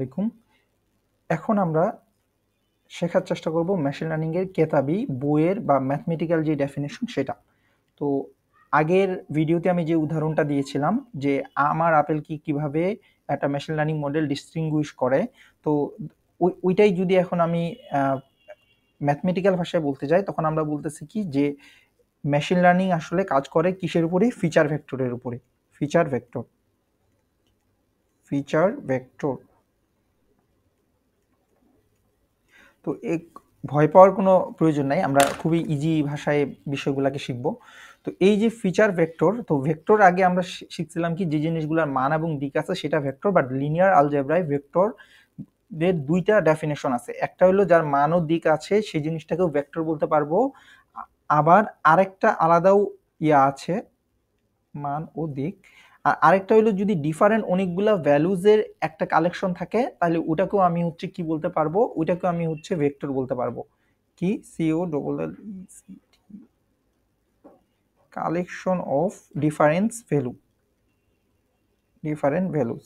আলাইকুম। এখন আমরা শেখার চেষ্টা করব মেশিন লার্নিং এর কেতাবি বইয়ের বা ম্যাথমেটিক্যাল যে ডেফিনেশন সেটা। তো আগের ভিডিওতে আমি যে উদাহরণটা দিয়েছিলাম যে আমার আপেল কিভাবে একটা মেশিন লার্নিং মডেল ডিস্টিংগুইশ করে, তো ওইটাই যদি এখন আমি ম্যাথমেটিক্যাল ভাষায় বলতে যাই, তখন আমরা বলতেছি কি যে মেশিন লার্নিং আসলে কাজ করে কিসের উপরে? ফিচার ভেক্টরের উপরে। Feature vector. তো ভয় পাওয়ার কোনো প্রয়োজন নাই, আমরা খুবই ইজি ভাষায় বিষয়গুলোকে শিখব। তো এই যে ফিচার ভেক্টর, তো ভেক্টর আগে আমরা শিখছিলাম কি যে জিনিসগুলোর মান এবং দিক আছে সেটা ভেক্টর, বাট লিনিয়ার আলজেব্রায় ভেক্টর এর দুইটা ডেফিনেশন আছে। একটা হলো যার মান ও দিক আছে সেই জিনিসটাকেও ভেক্টর বলতে পারবো, আবার আরেকটা আলাদাও আছে, মান ও দিক। আর আরেকটা হলো যদি ডিফারেন্ট অনেকগুলা ভ্যালুজের একটা কালেকশন থাকে তাহলে ওটাকেও আমি কি বলতে পারবো? ওইটাকেও আমি ভেক্টর বলতে পারবো। কি? CO double L collection of different values.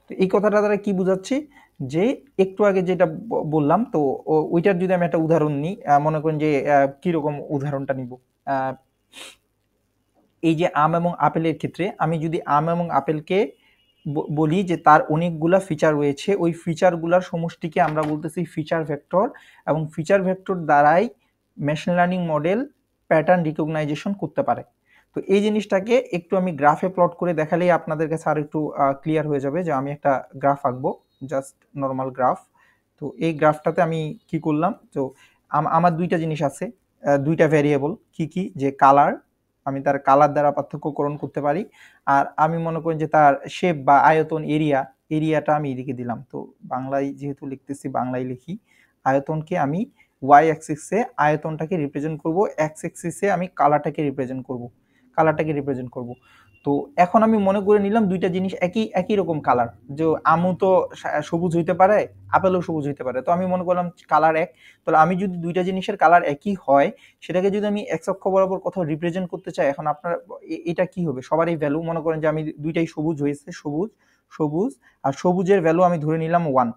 তো এই কথাটা দ্বারা কি বুঝাচ্ছি যে একটু আগে যেটা বললাম, তো ওইটার যদি আমি একটা উদাহরণ নিই, মনে করেন যে কিরকম উদাহরণটা নিব, এই যে আম এবং আপেলের ক্ষেত্রে আমি যদি আম এবং আপেলকে বলি যে তার অনেকগুলা ফিচার রয়েছে, ওই ফিচারগুলোর সমষ্টিকে আমরা বলতেছি ফিচার ভেক্টর, এবং ফিচার ভেক্টর দ্বারাই machine learning model pattern recognition করতে পারে। তো এই জিনিসটাকে একটু আমি গ্রাফে প্লট করে দেখালেই আপনাদের কাছে আর একটু ক্লিয়ার হয়ে যাবে। যে আমি একটা গ্রাফ আঁকবো, জাস্ট নর্মাল গ্রাফ। তো এই গ্রাফটাতে আমি কি করলাম, তো আমার দুইটা জিনিস আছে, দুইটা ভ্যারিয়েবল। কি কি? যে কালার, আমি তার কালার দ্বারা পার্থক্যকরণ করতে পারি, আর আমি মনে করি যে তার শেপ বা আয়তন, এরিয়াটা আমি এদিকে দিলাম। তো বাংলায় যেহেতু লিখতেছি বাংলায় লিখি। আয়তনকে আমি ওয়াই অ্যাক্সিসে আয়তনটাকে রিপ্রেজেন্ট করব, এক্স অ্যাক্সিসে আমি কালারটাকে রিপ্রেজেন্ট করব। তো এখন আমি মনে করে নিলাম দুইটা জিনিস একই রকম কালার, যে আমু তো সবুজ হইতে পারে, আপেলও সবুজ হইতে পারে। তো আমি মনে করলাম কালার এক। তাহলে আমি যদি দুইটা জিনিসের কালার একই হয়, সেটাকে যদি আমি এক্স অক্ষ বরাবর কোথাও রিপ্রেজেন্ট করতে চাই, এখন আপনার এটা কি হবে? সবারই ভ্যালু মনে করেন যে আমি দুইটাই সবুজ হয়েছে, সবুজ, আর সবুজের ভ্যালু আমি ধরে নিলাম ওয়ান।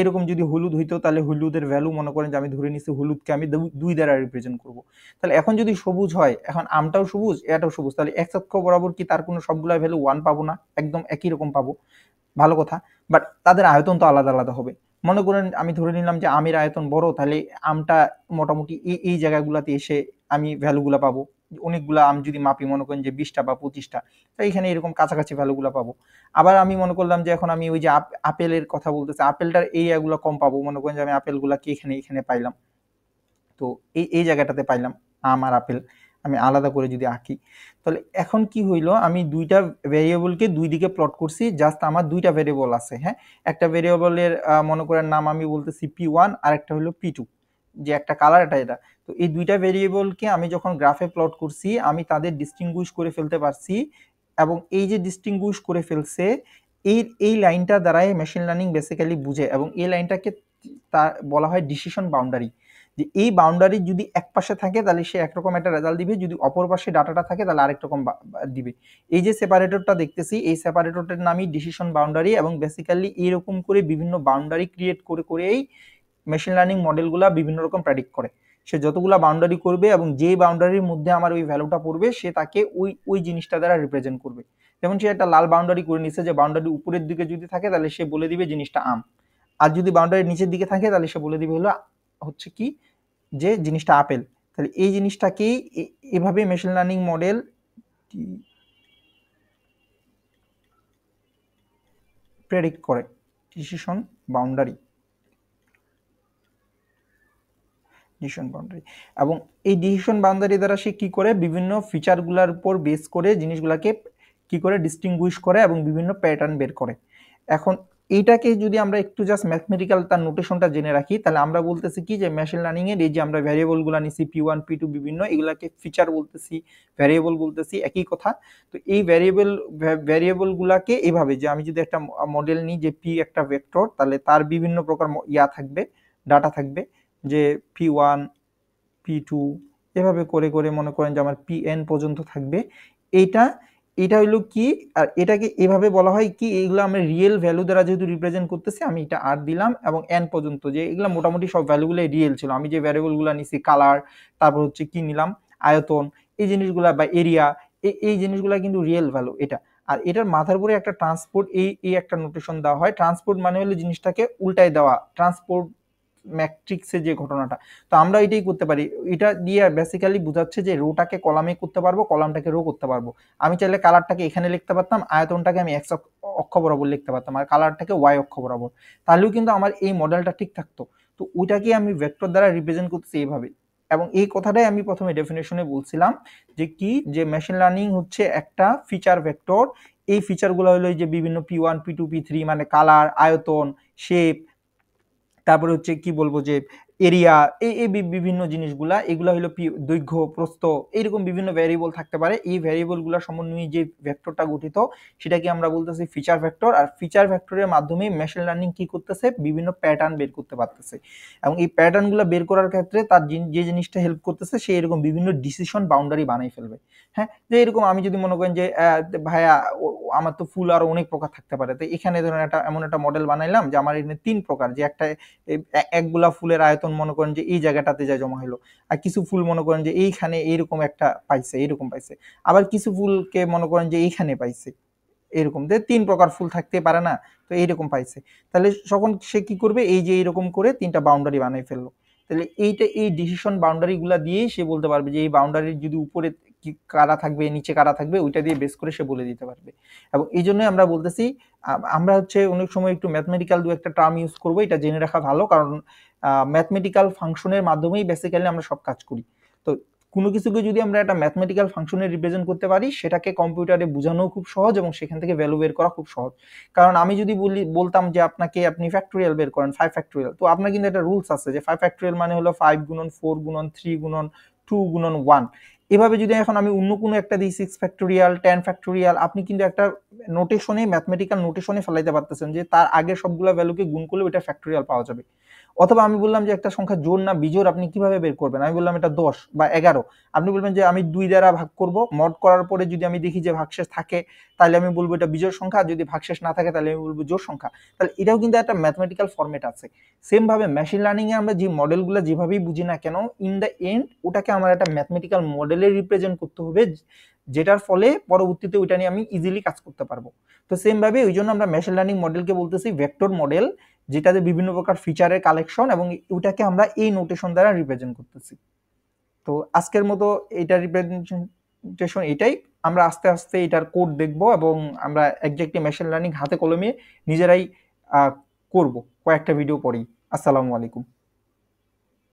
এরকম যদি হলুদ হইতো তাহলে হলুদের ভ্যালু মনে করেন যে আমি ধরে নিচ্ছি হলুদকে আমি দুই দ্বারা রিপ্রেজেন্ট করব। তাহলে এখন যদি সবুজ হয়, এখন আমটাও সবুজ এটাও সবুজ, তাহলে এক্স অক্ষ বরাবর কি তার কোনো সবগুলা ভ্যালু ওয়ান পাবো না? একদম একই রকম পাবো, ভালো কথা। বাট তাদের আয়তন তো আলাদা আলাদা হবে। মনে করেন আমি ধরে নিলাম যে আমের আয়তন বড়, তাহলে আমটা মোটামুটি এই জায়গাগুলোতে এসে আমি ভ্যালুগুলো পাবো। অনেকগুলা আম যদি মাপি, মনে করেন যে 20টা বা 25টা, তাই এখানে এরকম কাছাকাছি ভ্যালুগুলো পাবো। আবার আমি মনে করলাম যে এখন আমি ওই যে আপেলের কথা বলতেছি, আপেলটার এরিয়াগুলো কম পাবো, মনে করেন যে আমি আপেলগুলাকে এখানে পাইলাম। তো এই জায়গাটাতে পাইলাম আম আর আপেল, আমি আলাদা করে যদি আঁকি, তাহলে এখন কি হইলো, আমি দুইটা ভেরিয়েবলকে দুই দিকে প্লট করছি। জাস্ট আমার দুইটা ভেরিয়েবল আছে, হ্যাঁ। একটা ভেরিয়েবলের মনে করেন নাম আমি বলতেছি P1, আর একটা হলো P2, যে একটা কালার এটা। তো এই দুইটা ভেরিয়েবলকে আমি যখন গ্রাফে প্লট করছি, আমি তাদের ডিস্টিংগুইশ করে ফেলতে পারছি, এবং এই যে ডিস্টিংগুইশ করে ফেলছে, এই লাইনটা দ্বারাই মেশিন লার্নিং বেসিক্যালি বুঝে, এবং এই লাইনটাকে বলা হয় ডিসিশন বাউন্ডারি। যে এই বাউন্ডারি যদি এক পাশে থাকে তাহলে সে একরকম একটা রেজাল্ট দিবে, যদি অপর পাশে ডাটাটা থাকে তাহলে আরেক রকম দিবে। এই যে সেপারেটরটা দেখতেছি, এই সেপারেটরটার নামই ডিসিশন বাউন্ডারি, এবং বেসিক্যালি এরকম করে বিভিন্ন বাউন্ডারি ক্রিয়েট করেই মেশিন লার্নিং মডেলগুলা বিভিন্ন রকম প্রেডিক্ট করে। সে যতগুলা বাউন্ডারি করবে এবং যে বাউন্ডারির মধ্যে আমার ওই ভ্যালুটা পড়বে, সে তাকে ওই জিনিসটা দ্বারা রিপ্রেজেন্ট করবে। যেমন সে একটা লাল বাউন্ডারি করে নিচ্ছে, যে বাউন্ডারি উপরের দিকে যদি থাকে তাহলে সে বলে দিবে জিনিসটা আম, আর যদি বাউন্ডারি নিচের দিকে থাকে তাহলে সে বলে দিবে হলো কি, যে জিনিসটা আপেল। তাহলে এই জিনিসটাকেই এভাবে মেশিন লার্নিং মডেল প্রেডিক্ট করে, ডিসিশন বাউন্ডারি। এবং এই ডিসিশন বাউন্ডারি দ্বারা সে কি করে, বিভিন্ন ফিচারগুলোর উপর বেস করে জিনিসগুলোকে কি করে ডিস্টিংগুইশ করে এবং বিভিন্ন প্যাটার্ন বের করে। এখন এইটাকে যদি আমরা একটু জাস্ট ম্যাথমেটিক্যাল তার নোটেশনটা জেনে রাখি, তাহলে আমরা বলতেছি কি যে মেশিন লার্নিং এর এই যে আমরা ভ্যারিয়েবলগুলো নিছি P1 P2 বিভিন্ন, এগুলাকে ফিচার বলতেছি, ভ্যারিয়েবল বলতেছি, একই কথা। তো এই ভ্যারিয়েবলগুলোকে এভাবে, যে আমি যদি একটা মডেল নিই যে P একটা ভেক্টর, তাহলে তার বিভিন্ন প্রকার থাকবে, ডাটা থাকবে, যে P1 P2 এভাবে করে মনে করেন যে আমার Pn পর্যন্ত থাকবে। এইটা এটা হইলো কি, আর এটাকে এভাবে বলা হয় কি, এগুলো আমরা রিয়েল ভ্যালু দ্বারা যেহেতু রিপ্রেজেন্ট করতেছি, আমি এটা আর দিলাম এবং এন পর্যন্ত, যে এগুলো মোটামুটি সব ভ্যালুগুলো রিয়েল ছিল। আমি যে ভ্যারিয়েবলগুলো নিছি, কালার, তারপর হচ্ছে কি নিলাম, আয়তন, এই জিনিসগুলা বা এরিয়া, এই জিনিসগুলা কিন্তু রিয়েল ভ্যালু এটা। আর এটার মাথার উপরে একটা ট্রান্সপোর্ট, এই একটা নোটেশন দেওয়া হয়। ট্রান্সপোর্ট মানে হলো জিনিসটাকে উল্টায় দেওয়া, ট্রান্সপোর্ট ম্যাট্রিক্সের যে ঘটনাটা। তো আমরা এটাই করতে পারি, এটা দিয়ে বেসিক্যালি বোঝাচ্ছে যে রোটাকে কলামে করতে পারবো, কলামটাকে রো করতে পারবো। আমি চাইলে কালারটাকে এখানে লিখতে পারতাম, আয়তনটাকে আমি এক্স অক্ষ বরাবর লিখতে পারতাম, আর কালারটাকে ওয়াই অক্ষ বরাবর, তাহলেও কিন্তু আমার এই মডেলটা ঠিক থাকতো। তো ওইটাকে আমি ভেক্টর দ্বারা রিপ্রেজেন্ট করতেছি এইভাবে। এবং এই কথাটাই আমি প্রথমে ডেফিনেশনে বলছিলাম যে কি, যে মেশিন লার্নিং হচ্ছে একটা ফিচার ভেক্টর। এই ফিচারগুলো হলো যে বিভিন্ন P1 P2 P3, মানে কালার, আয়তন, শেপ, তারপরে হচ্ছে কি বলবো যে এরিয়া, এই বিভিন্ন জিনিসগুলা, এগুলা হলো দৈর্ঘ্য, প্রস্থ, এইরকম বিভিন্ন ভ্যারিয়েবল থাকতে পারে। এই ভ্যারিয়েবলগুলোর সমন্বয়ে যে ভেক্টরটা গঠিত, সেটাকে আমরা বলতেছি ফিচার ভেক্টর। আর ফিচার ভেক্টরের মাধ্যমে মেশিন লার্নিং কি করতেছে, বিভিন্ন প্যাটার্ন বের করতে পারতেছে। এবং এই প্যাটার্নগুলো বের করার ক্ষেত্রে তার যে জিনিসটা হেল্প করতেছে, সে এরকম বিভিন্ন ডিসিশন বাউন্ডারি বানাই ফেলবে। হ্যাঁ, যে এরকম আমি যদি মনে করেন যে ভাইয়া আমার তো ফুল আরো অনেক প্রকার থাকতে পারে, তো এখানে ধরেন একটা এমন একটা মডেল বানাইলাম যে আমার এখানে 3 প্রকার, যে একটা একগুলা ফুলের আয়তন মনে করেন যে এই জায়গাটাতে যায় জমা হলো, আর কিছু ফুল মনে করেন যে এইখানে এইরকম একটা পাইছে, এরকম পাইছে, আবার কিছু ফুলকে মনে করেন যে এইখানে পাইছে, এরকম যে 3 প্রকার ফুল থাকতে পারে না, তো এইরকম পাইছে। তাহলে তখন সে কি করবে, এই যে এইরকম করে 3টা বাউন্ডারি বানাই ফেললো। তাহলে এই ডিসিশন বাউন্ডারি গুলা দিয়েই সে বলতে পারবে যে এই বাউন্ডারির যদি উপরে কি কারা থাকবে, নিচে কারা থাকবে, ওইটা দিয়ে বেস করে সে বলে দিতে পারবে। এবং এই জন্যই আমরা বলতেছি, আমরা হচ্ছে অনেক সময় একটু ম্যাথমেটিক্যাল দু একটা টার্ম ইউজ করবো, এটা জেনে রাখা ভালো, কারণ ম্যাথমেটিক্যাল ফাংশনের মাধ্যমেই বেসিক্যালি আমরা সব কাজ করি। তো কোনো কিছুকে যদি আমরা একটা ম্যাথমেটিক্যাল ফাংশনে রিপ্রেজেন্ট করতে পারি, সেটাকে কম্পিউটারে বোঝানো খুব সহজ এবং সেখান থেকে ভ্যালু বের করা খুব সহজ। কারণ আমি যদি বলতাম যে আপনি ফ্যাক্টোরিয়াল বের করেন, 5 ফ্যাক্টোরিয়াল, তো আপনার কিন্তু একটা রুলস আছে যে 5 ফ্যাক্টোরিয়াল মানে হলো 5 গুণন 4 গুণন 3 গুণন 2 গুণন 1। এভাবে যদি এখন আমি অন্য কোনো একটা দিই 6 ফ্যাক্টোরিয়াল 10 ফ্যাক্টোরিয়াল, আপনি কিন্তু একটা নোটেশনে, ম্যাথমেটিক্যাল নোটেশনে ফেলাইতে পারতেছেন যে তার আগে সবগুলো ভ্যালুকে গুণ করলে ওটা ফ্যাক্টোরিয়াল পাওয়া যাবে। অথবা আমি বললাম যে একটা সংখ্যা জোড় না বিজোড় আপনি কিভাবে বের করবেন, আমি বললাম এটা 10 বা 11, আপনি বলবেন যে আমি 2 দ্বারা ভাগ করব, মড করার পরে যদি আমি দেখি যে ভাগশেষ থাকে, তাহলে আমি বলবো এটা বিজোড় সংখ্যা, আর যদি ভাগশেষ না থাকে তাহলে আমি বলবো জোড় সংখ্যা। তাহলে এটাও কিন্তু একটা ম্যাথমেটিক্যাল ফরম্যাট আছে। সেম ভাবে মেশিন লার্নিং এ আমরা যে মডেলগুলো যেভাবেই বুঝি না কেন, ইন দ্য এন্ড ওটাকে আমার একটা ম্যাথমেটিক্যাল মডেলে রিপ্রেজেন্ট করতে হবে, যেটার ফলে পরবর্তীতে ওইটা নিয়ে আমি ইজিলি কাজ করতে পারবো। তো সেম ভাবে ওই জন্য আমরা মেশিন লার্নিং মডেলকে বলতেছি ভেক্টর মডেল, যেটাতে বিভিন্ন প্রকার ফিচারের কালেকশন, এবং ওটাকে আমরা এই নোটেশন দ্বারা রিপ্রেজেন্ট করতেছি। তো আজকের মতো এটা রিপ্রেজেন্টেশন এটাই। আমরা আস্তে আস্তে এটার কোড দেখব এবং আমরা এক্স্যাক্টলি মেশিন লার্নিং হাতে কলমে নিজেরাই করব কয়েকটা ভিডিও পরেই। আসসালামু আলাইকুম।